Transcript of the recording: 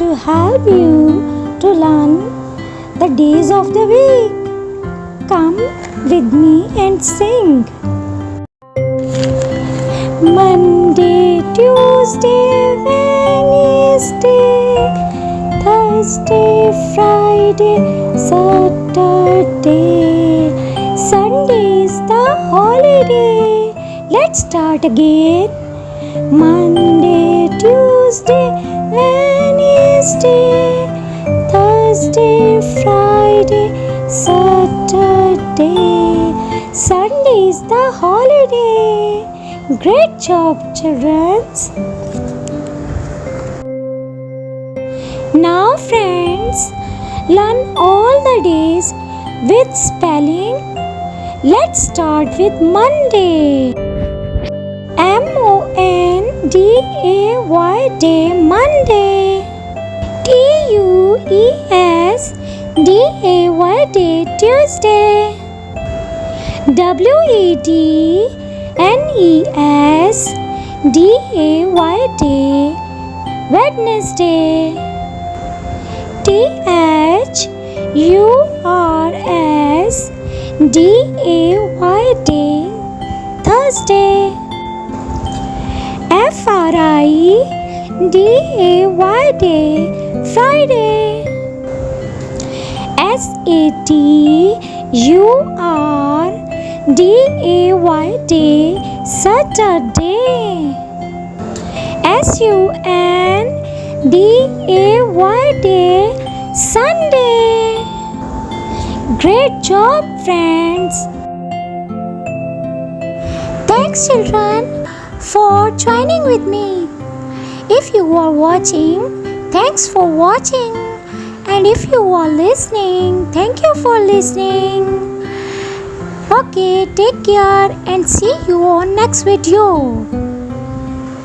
to help you to learn the days of the week. Come with me and sing. Monday, Tuesday, Wednesday, Thursday, Friday, Saturday, Sunday is the holiday. Let's start again. Monday, Tuesday, Wednesday, Thursday, Friday, Saturday, Sunday is the holiday. Great job, children. Now, friends, learn all the days with spelling. Let's start with Monday. Monday, day, Monday. Tuesday, day, Tuesday. Wednesday, day, Wednesday. Thursday, Thursday. Friday, Friday. Saturday, Saturday. Sunday, Sunday. Great job, friends. Thanks, children, for joining with me. If you are watching, thanks for watching. And if you are listening, thank you for listening. Okay, take care and see you on next video.